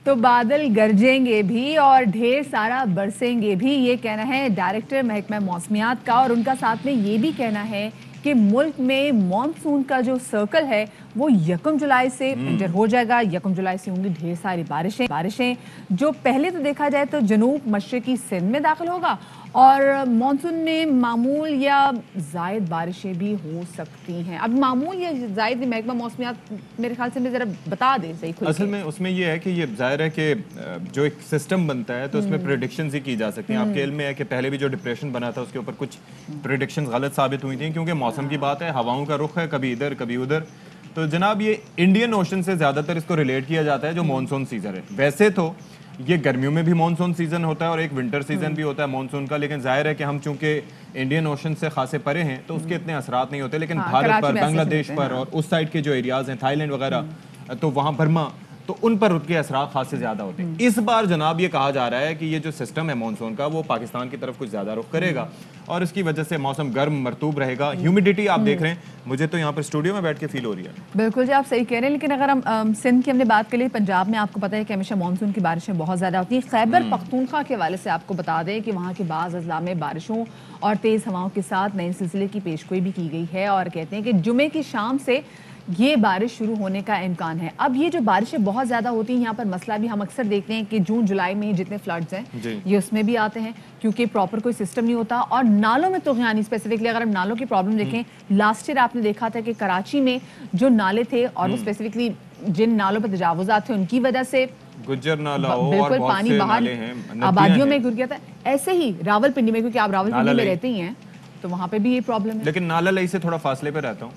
तो बादल गरजेंगे भी और ढेर सारा बरसेंगे भी, ये कहना है डायरेक्टर महकमा मौसमियात का। और उनका साथ में ये भी कहना है कि मुल्क में मॉनसून का जो सर्कल है वो 1 जुलाई से एंटर हो जाएगा। 1 जुलाई से होंगी ढेर सारी बारिशें जो पहले तो देखा जाए तो जनूब मशरकी सिंध में दाखिल होगा और मानसून में मामूल या जायद बारिशें भी हो सकती हैं। अब मामूल या जायद महकमा मौसमियात मेरे ख्याल से मैं ज़रा बता दें सही खुद असल में उसमें ये है कि ये जाहिर है कि जो एक सिस्टम बनता है तो उसमें प्रेडिक्शंस ही की जा सकती हैं। आपके इल्म में है कि पहले भी जो डिप्रेशन बना था उसके ऊपर कुछ प्रेडिक्शंस गलत साबित हुई थी, क्योंकि मौसम की बात है, हवाओं का रुख है, कभी इधर कभी उधर। तो जनाब ये इंडियन ओशन से ज़्यादातर इसको रिलेट किया जाता है जो मानसून सीजन है। वैसे तो ये गर्मियों में भी मानसून सीजन होता है और एक विंटर सीजन भी होता है मानसून का, लेकिन जाहिर है कि हम चूंकि इंडियन ओशन से खासे परे हैं तो उसके इतने असरात नहीं होते। लेकिन भारत पर, बांग्लादेश पर और उस साइड के जो एरियाज हैं, थाईलैंड वगैरह, तो वहाँ बर्मा, तो उन पर उसके असरात खासे ज़्यादा होते हैं। इस बार जनाब ये कहा जा रहा है कि ये जो सिस्टम है मानसून का वो पाकिस्तान की तरफ कुछ ज़्यादा रुख करेगा और इसकी वजह से मौसम गर्म मरतूब रहेगा। ह्यूमिडिटी आप देख रहे हैं, मुझे तो यहाँ पर स्टूडियो में बैठ के फील हो रही है। बिल्कुल जी, आप सही कह रहे हैं। लेकिन अगर हम सिंध की हमने बात कर ली, पंजाब में आपको पता है कि हमेशा मानसून की बारिशें बहुत ज़्यादा होती हैं। खैबर पख्तूनख्वा के हवाले से आपको बता दें कि वहाँ के बाज़ अजला में बारिशों और तेज़ हवाओं के साथ नए सिलसिले की पेशगोई भी की गई है और कहते हैं कि जुमे की शाम से ये बारिश शुरू होने का इम्कान है। अब ये जो बारिशें बहुत ज़्यादा होती हैं, यहाँ पर मसला भी हम अक्सर देखते हैं कि जून जुलाई में जितने फ्लड्स हैं ये उसमें भी आते हैं क्योंकि प्रॉपर कोई सिस्टम नहीं होता। और नालों में तो यानी स्पेसिफिकली अगर हम नालों की प्रॉब्लम देखें, लास्ट ईयर आपने देखा था कि कराची में जो नाले थे और वो स्पेसिफिकली जिन नालों पर तजावुजात थे उनकी वजह से गुज्जर नाला बिल्कुल पानी बाहर आबादियों में घुस गया था। ऐसे ही रावलपिंडी में, क्योंकि आप रावलपिंडी में रहते ही हैं, तो वहाँ पे भी ये प्रॉब्लम है। लेकिन नाला लई से थोड़ा फासले पे रहता हूँ,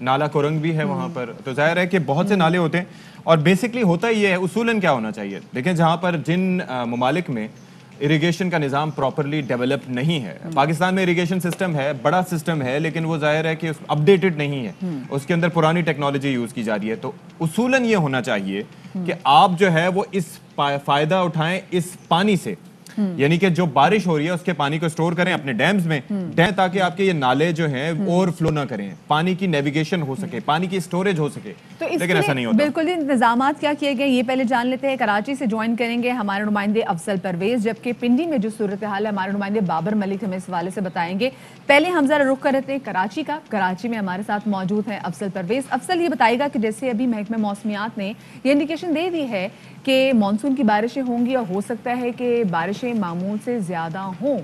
नाला कोरंग भी है वहाँ पर, तो जाहिर है कि बहुत से नाले होते हैं। और बेसिकली होता ये है, उसूलन क्या होना चाहिए, देखें जहाँ पर जिन ममालिक में इरिगेशन का निज़ाम प्रॉपरली डेवलप नहीं है, पाकिस्तान में इरिगेशन सिस्टम है, बड़ा सिस्टम है, लेकिन वो जाहिर है कि अपडेटेड नहीं है, उसके अंदर पुरानी टेक्नोलॉजी यूज़ की जा रही है। तो उसूलन ये होना चाहिए कि आप जो है वो इस फ़ायदा उठाएं इस पानी से, यानी कि जो बारिश हो रही है उसके पानी को स्टोर करें अपने डैम्स में, ताकि आपके ये नाले जो हैं ओवरफ्लो ना करें, पानी की नेविगेशन हो सके, पानी की स्टोरेज हो सके। तो लेकिन ऐसा नहीं होता। बिल्कुल इंतजाम क्या किए गए ये पहले जान लेते हैं। कराची से ज्वाइन करेंगे हमारे नुमाइंदे अफसल परवेज, जबकि पिंडी में जो सूरत हाल है हमारे नुमाइंदे बाबर मलिक हमें इस हवाले से बताएंगे। पहले हम जरा रुख करते हैं कराची का। कराची में हमारे साथ मौजूद हैं अफसल परवेज। अफसल ये बताएगा कि जैसे अभी महकमा मौसमियात ने ये इंडिकेशन दे दी है कि मानसून की बारिशें होंगी और हो सकता है कि बारिशें मामूल से ज़्यादा हों,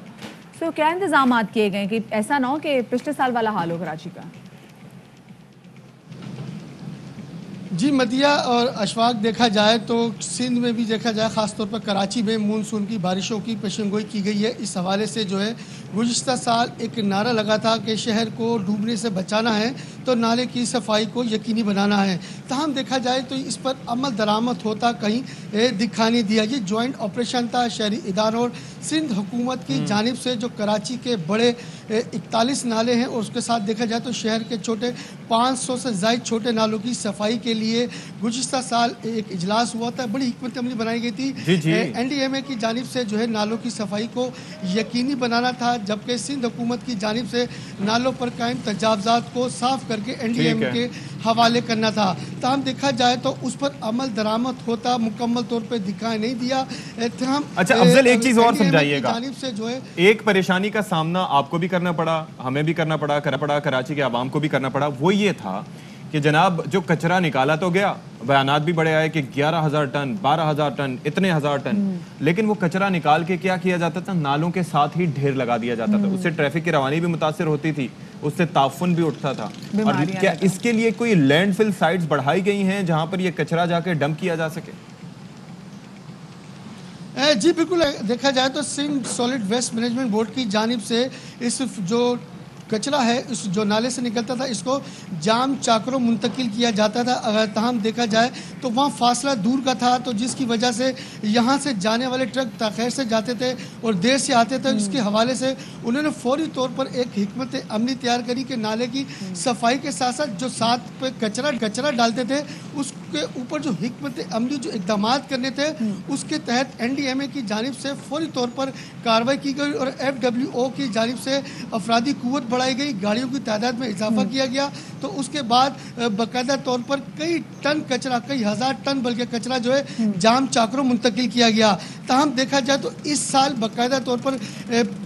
तो क्या इंतजाम किए गए कि ऐसा ना हो कि पिछले साल वाला हाल हो कराची का? जी मदिया और अशफाक, देखा जाए तो सिंध में भी देखा जाए, ख़ासतौर पर कराची में मानसून की बारिशों की पेशेंगोई की गई है। इस हवाले से जो है गुज़िश्ता साल एक नारा लगा था कि शहर को डूबने से बचाना है तो नाले की सफाई को यकीनी बनाना है। तमाम देखा जाए तो इस पर अमल दरामद होता कहीं दिखा नहीं दिया। ये जॉइंट ऑपरेशन था शहरी इदारों और सिंध हुकूमत की जानिब से, जो कराची के बड़े 41 नाले हैं और उसके साथ देखा जाए तो शहर के छोटे 500 से ज़ायद छोटे नालों की सफाई के लिए गुज़िश्ता साल एक इजलास हुआ था। बड़ी हिकमत अमली बनाई गई थी NDMA की जानिब से, जो है नालों की सफाई को यकीनी बनाना था, जबकि सिंध हुकूमत की जानिब से नालों पर कायम तजावुज़ात को साफ करके NDMA के हवाले करना था। तमाम देखा जाए तो उस पर अमल दरामद होता मुकम्मल तौर पर दिखाई नहीं दिया। अच्छा अफजल, एक चीज़ और समझाइएगा, जो है एक परेशानी का सामना आपको भी करना पड़ा, हमें भी करना पड़ा, कराची के आवाम को भी करना पड़ा। वो ये था कि जनाब जो कचरा निकाला तो गया, बयानात भी बड़े आए कि 11,000 टन, 12,000 टन, इतने हज़ार टन, लेकिन वो कचरा निकाल के क्या किया जाता था, नालों के साथ ही ढेर लगा दिया जाता था। उससे ट्रैफिक की रवानी भी मुतासिर होती थी, उससे ताफुन भी उठता था। और क्या इसके लिए कोई लैंडफिल साइट्स बढ़ाई गई हैं जहां पर ये कचरा जाके डंप किया जा सके? जी बिल्कुल, देखा जाए तो Sindh solid waste management board की जानिब से इस जो कचरा है इस जो नाले से निकलता था इसको जाम चाकरों मुंतकिल किया जाता था। अगर तमाम देखा जाए तो वहाँ फासला दूर का था, तो जिसकी वजह से यहाँ से जाने वाले ट्रक ताख़ीर से जाते थे और देर से आते थे। इसके हवाले से उन्होंने फौरी तौर पर एक हिकमत अमली तैयार करी कि नाले की सफाई के साथ साथ जो साथ पे कचरा डालते थे उसके ऊपर जो हिकमत अमली जो इक़दाम करने थे उसके तहत NDMA की जानिब से फौरी तौर पर कार्रवाई की गई और FWO की जानिब से अफरादी कुव्वत बढ़ाई गई, गाड़ियों की तादाद में इजाफा किया गया, तो उसके बाद बाकायदा तौर पर कई टन कचरा, कई हज़ार टन बल्कि कचरा जो है जाम चाकरों मुंतकिल किया गया। ताहम देखा जाए तो इस साल बाकायदा तौर पर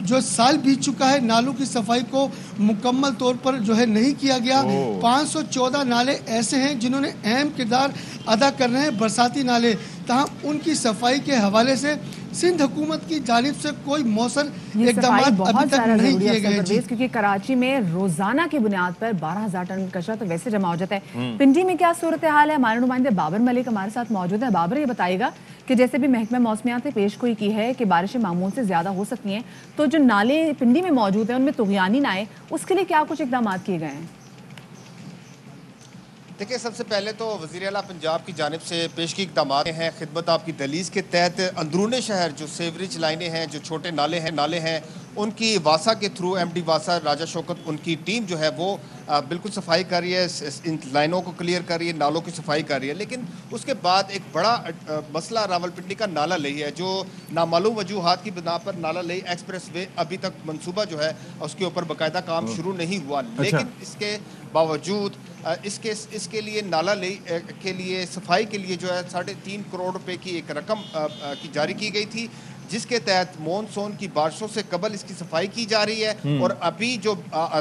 जो साल बीत चुका है, नालों की सफाई को मुकम्मल तौर पर जो है नहीं किया गया। 514 नाले ऐसे हैं जिन्होंने अहम किरदार अदा कर रहे हैं, बरसाती नाले। ताहम उनकी सफाई के हवाले से सिंध हुकूमत की जानिब से कोई मौसर इक़दाम अभी तक नहीं किए गए जी। क्योंकि कराची में रोजाना की बुनियाद पर 12,000 टन कचरा तो वैसे जमा हो जाता है। पिंडी में क्या सूरत हाल है? हमारे नुमाइंदे बाबर मलिक हमारे साथ मौजूद है। बाबर, ये बताइएगा कि जैसे भी महकमा मौसमियात ने पेशगोई की है कि बारिशें मामूल से ज्यादा हो सकती हैं, तो जो नाले पिंडी में मौजूद हैं उनमें तुग़यानी ना आए, उसके लिए क्या कुछ इक़दाम किए गए हैं? देखिए, सबसे पहले तो वज़ीर आला पंजाब की जानिब से पेश की इक़दाम हैं। खिदमत आपकी दहलीज़ के तहत अंदरून शहर जो सेवरेज लाइनें हैं, जो छोटे नाले हैं, उनकी वासा के थ्रू MD वासा राजा शौकत उनकी टीम जो है वो बिल्कुल सफाई कर रही है, इन लाइनों को क्लियर कर रही है, नालों की सफाई कर रही है। लेकिन उसके बाद एक बड़ा मसला रावलपिंडी का नाला लई है, जो नामालूम वजूहात की बिना पर नाला लई एक्सप्रेस वे अभी तक मंसूबा जो है उसके ऊपर बाकायदा काम शुरू नहीं हुआ। लेकिन इसके बावजूद इसके लिए नाला लई के लिए सफाई के लिए जो है 3.5 करोड़ रुपए की एक रकम की जारी की गई थी, जिसके तहत मॉनसून की बारिशों से कबल इसकी सफाई की जा रही है। और अभी जो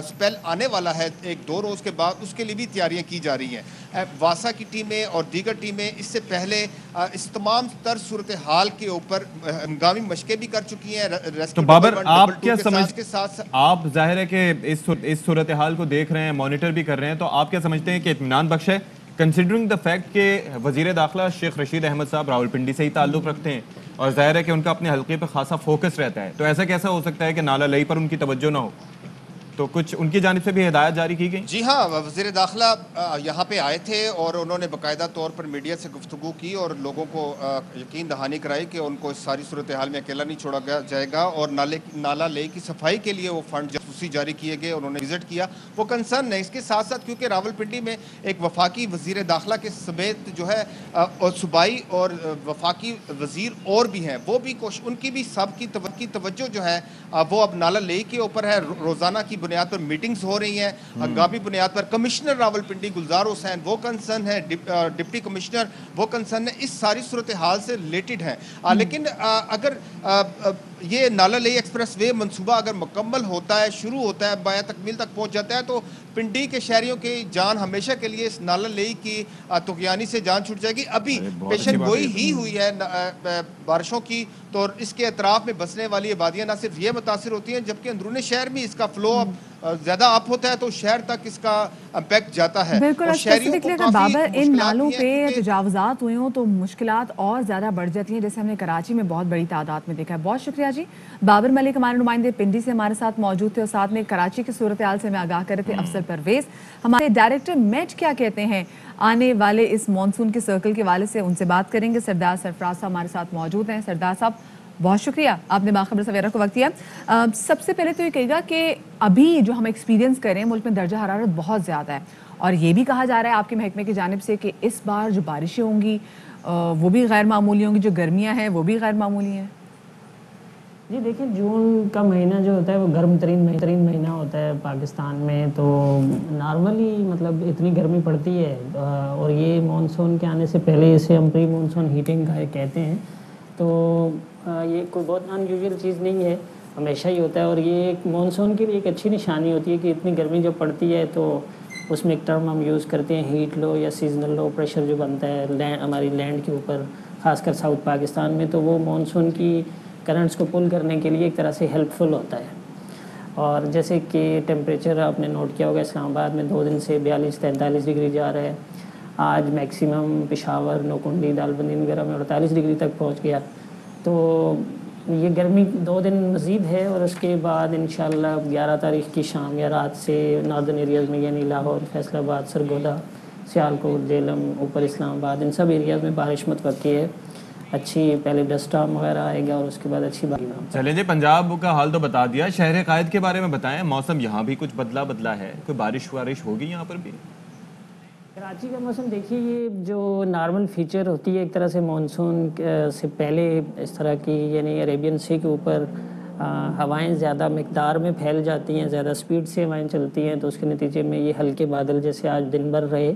स्पेल आने वाला है 1-2 रोज़ के बाद, उसके लिए भी तैयारियां की जा रही हैं। वासा की टीमें और दीगर टीमें इससे पहले इस तमाम तर सूरत हाल के ऊपर हंगामी मशकें भी कर चुकी हैं। तो बाबर, आप क्या समझते हैं, आप जाहिर है कि इस सूरत हाल को देख रहे हैं, मॉनिटर भी कर रहे हैं, तो आप क्या समझते हैं कि इत्मीनान बख्श है, कंसिडरिंग द फैक्ट कि वज़ीर दाखिला शेख रशीद अहमद साहब रावलपिंडी से ही ताल्लुक़ रखते हैं और जाहिर है कि उनका अपने हल्के पर खासा फोकस रहता है, तो ऐसा कैसा हो सकता है कि नाला लई पर उनकी तवज्जो ना हो? तो कुछ उनकी जानिब से भी हिदायत जारी की गई? जी हाँ, वज़ीर दाखिला यहाँ पे आए थे और उन्होंने बाकायदा तौर पर मीडिया से गुफ्तगू की और लोगों को यकीन दहानी कराई कि उनको इस सारी सूरत हाल में अकेला नहीं छोड़ा जाएगा। और नाला ले की सफाई के लिए वो फंड जासूसी जारी किए गए, उन्होंने विजिट किया, वो कंसर्न है। इसके साथ साथ क्योंकि रावलपिंडी में एक वफाकी वज़ीर दाखिला के समेत जो है और सूबाई और वफाकी वज़ीर और भी हैं, वो भी उनकी भी सब की तवज्जो जो है वो अब नाला ले के ऊपर है। रोज़ाना की बुनियाद पर मीटिंग्स हो रही हैं, हंगामी बुनियाद पर। कमिश्नर रावलपिंडी गुलजार हुसैन वो कंसर्न है, डिप्टी कमिश्नर वो कंसर्न है, इस सारी सूरत हाल से रिलेटेड हैं। लेकिन अगर ये नाला लेई एक्सप्रेस वे मनसूबा अगर मुकम्मल होता है, शुरू होता है, बाया तकमील तक पहुंच जाता है, तो पिंडी के शहरियों की जान हमेशा के लिए इस नाला लेई की तुग़यानी से जान छूट जाएगी। अभी पेशन गोई ही हुई है बारिशों की, तो इसके अतराफ में बसने वाली आबादियाँ ना सिर्फ ये मुतासिर होती हैं, जबकि अंदरूनी शहर में इसका फ्लो ज़्यादा अप होता है, तो शहर तक इसका इम्पैक्ट जाता है। बिल्कुल, अगर बाबर इन नालों पे तजावुज़ात हुए हों तो मुश्किलात और ज़्यादा बढ़ जाती हैं, जैसे हमने कराची में बहुत बड़ी तादाद में देखा है। बहुत शुक्रिया जी। बाबर मलिक हमारे नुमाइंदे पिंडी से हमारे साथ मौजूद थे और साथ में कराची की सूरत हाल से हमें आगाह कर रहे थे अफसर परवेज़। हमारे डायरेक्टर मेट क्या कहते हैं आने वाले इस मानसून के सर्कल के वाले से, उनसे बात करेंगे। सरदार सरफराज साहब हमारे साथ मौजूद हैं। सरदार साहब, बहुत शुक्रिया, आपने बाखबर सवेरा को वक्त दिया। सबसे पहले तो ये कहेगा कि अभी जो हम एक्सपीरियंस कर रहे हैं, मुल्क में दर्जा हरारत बहुत ज़्यादा है और ये भी कहा जा रहा है आपके महकमे की जानिब से कि इस बार जो बारिशें होंगी वो भी गैर मामूली होंगी, जो गर्मियाँ हैं वो भी गैर मामूली हैं। जी देखिए, जून का महीना जो होता है वो गर्म तरीन महीना होता है पाकिस्तान में, तो नॉर्मली मतलब इतनी गर्मी पड़ती है। और ये मानसून के आने से पहले इसे हम प्री मानसून हीटिंग का कहते हैं, तो ये कोई बहुत अनयूजुअल चीज़ नहीं है, हमेशा ही होता है। और ये एक मानसून के लिए एक अच्छी निशानी होती है कि इतनी गर्मी जब पड़ती है तो उसमें एक टर्म हम यूज़ करते हैं हीट लो या सीजनल लो प्रेशर जो बनता है हमारी लैंड के ऊपर, ख़ासकर साउथ पाकिस्तान में, तो वो मानसून की करंट्स को पुल करने के लिए एक तरह से हेल्पफुल होता है। और जैसे कि टेम्परेचर आपने नोट किया होगा, इस्लामाबाद में 2 दिन से 42-43 डिग्री जा रहा है। आज मैक्सिमम पेशावर, नौकुंडी, दालबंदी वगैरह में 48 डिग्री तक पहुंच गया। तो ये गर्मी 2 दिन मज़ीद है और उसके बाद इंशाल्लाह 11 तारीख़ की शाम या रात से नॉर्दर्न एरियाज़ में यानी लाहौर, फैसलाबाद, सरगोदा, सियालकोट, जेलम, ऊपर इस्लामाबाद, इन सब एरियाज़ में बारिश मुतवक्की है। अच्छी पहले डस्ट स्टॉर्म वगैरह आएगा और उसके बाद अच्छी बारिश। चलें जी, पंजाब का हाल तो बता दिया, शहर कायद के बारे में बताएं। मौसम यहाँ भी कुछ बदला है, कोई बारिश होगी यहाँ पर भी? कराची का मौसम देखिए, ये जो नॉर्मल फीचर होती है एक तरह से मानसून से पहले, इस तरह की यानी अरेबियन सी के ऊपर ہوائیں زیادہ مقدار میں پھیل جاتی ہیں، زیادہ سپیڈ سے ہوائیں چلتی ہیں، تو اس کے نتیجے میں یہ ہلکے بادل جیسے آج دن بھر رہے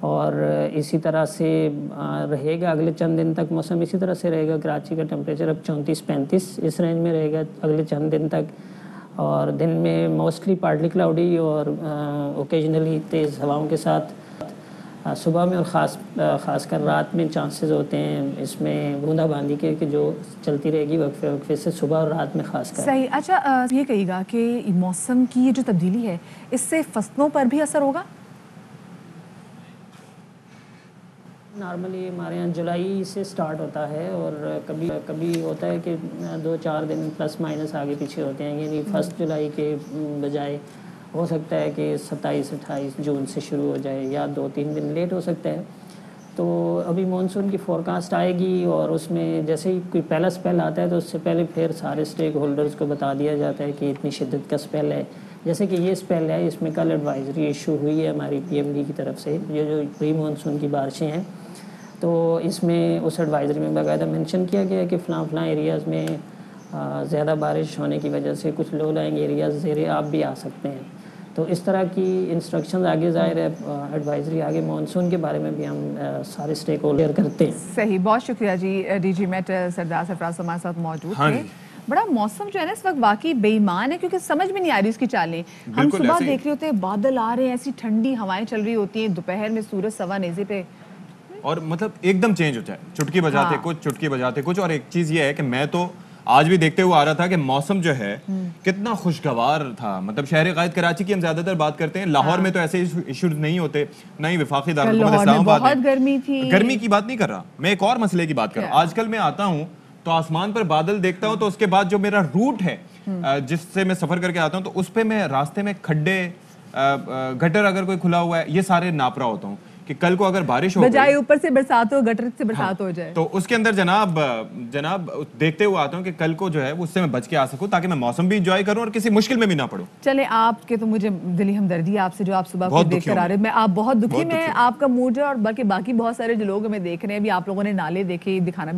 اور اسی طرح سے رہے گا اگلے چند دن تک موسم اسی طرح سے رہے گا. کراچی کا ٹمپریچر اب 34-35 اس رینج میں رہے گا اگلے چند دن تک، اور دن میں موسٹلی پارٹلی کلاؤڈی اور اوکیجنلی تیز ہواؤں کے ساتھ. صبح میں اور خاص کر رات میں چانسز ہوتے ہیں اس میں بوندا باندی کے کہ جو چلتی رہے گی وقفے وقفے سے صبح اور رات میں خاص کر. صحیح. اچھا یہ کہیے گا کہ موسم کی یہ جو تبدیلی ہے اس سے فصلوں پر بھی اثر ہوگا؟ نارملی ہمارے یہاں جولائی سے سٹارٹ ہوتا ہے اور کبھی ہوتا ہے کہ 2-4 دن پلس مائنس آگے پیچھے ہوتے ہیں، یعنی 1 جولائی کے بجائے ہو سکتا ہے کہ 27-28 جون سے شروع ہو جائے یا 2-3 دن لیٹ ہو سکتا ہے. تو ابھی مانسون کی فورکاسٹ آئے گی اور اس میں جیسے ہی کوئی پہلا سپیل آتا ہے تو اس سے پہلے پھر سارے اسٹیک ہولڈرز کو بتا دیا جاتا ہے کہ اتنی شدت کا سپیل ہے. جیسے کہ یہ سپیل ہے، اس میں کل ایڈوائزری ایشو ہوئی ہے ہماری PMD کی طرف سے، یہ جو پری مانسون کی بارشیں ہیں، تو اس میں اس ایڈوائزری میں باقاعدہ مینشن کیا گیا ہے کہ فلاں ایریاز میں زیادہ بارش ہونے کی وجہ سے کچھ لو لائنگ ایریاز زیر آب بھی آ سکتے ہیں. تو اس طرح کی انسٹرکشنز آگے ظاہر ہے ایڈوائزری آگے مانسون کے بارے میں بھی ہم سارے اسٹیک ہولڈر کرتے ہیں. صحیح، بہت شکریہ جی. DG میٹ سردار سرفراز ہمارے ساتھ موجود تھے. بڑا موسم جو ہے نا اس وقت واقعی بے ایمان ہے کیونکہ سمجھ میں نہیں آ رہی اس کی چالیں. ہم صبح دیکھ رہے ہوتے ہیں بادل آ رہے ہیں، ایسی ٹھنڈی ہوائیں چل رہی ہوتی ہیں، دوپہر میں سورج سوا نیزے پہ، اور مطلب ایک دم چینج ہو جائے، چٹکی بجاتے کچھ چٹکی بجاتے کچھ. اور ایک چیز یہ ہے کہ میں تو آج بھی دیکھتے ہوئے آ رہا تھا کہ موسم جو ہے کتنا خوشگوار تھا. مطلب شہر قائد کراچی کی ہم زیادہ تر بات کرتے ہیں، لاہور میں تو ایسے ایشوز نہیں ہوتے، نہ ہی وفاقی دارالحکومت اسلام آباد میں. بہت گرمی تھی. گرمی کی بات نہیں کر رہا میں، ایک اور مسئلے کی بات کر رہا ہوں. آج کل میں آتا ہوں تو آسمان پر بادل دیکھتا ہوں تو اس کے بعد جو میرا روٹ ہے جس سے میں سفر کر کے آتا ہوں تو اس پہ میں راستے میں کھڈے، گٹر اگر کوئی کھلا ہوا ہے، یہ سارے ناپ رہا ہوتا ہوں کہ کل کو اگر بارش ہو بجائے اوپر سے برسات ہو گٹر سے برسات ہو جائے تو اس کے اندر جناب دیکھتے ہوئے آتا ہوں کہ کل کو جو ہے اس سے میں بچ کے آ سکوں تاکہ میں موسم بھی انجوائے کروں اور کسی مشکل میں بھی نہ پڑوں. چلے آپ کے تو مجھے دلی ہمدردی آپ سے جو آپ صبح کو دیکھ کر آ رہے ہیں. میں آپ بہت دکھی میں آپ کا موڈ ہے اور باقی بہت سارے جو لوگ ہمیں دیکھ رہے ہیں. ابھی آپ لوگوں نے نالے دیکھے دکھانا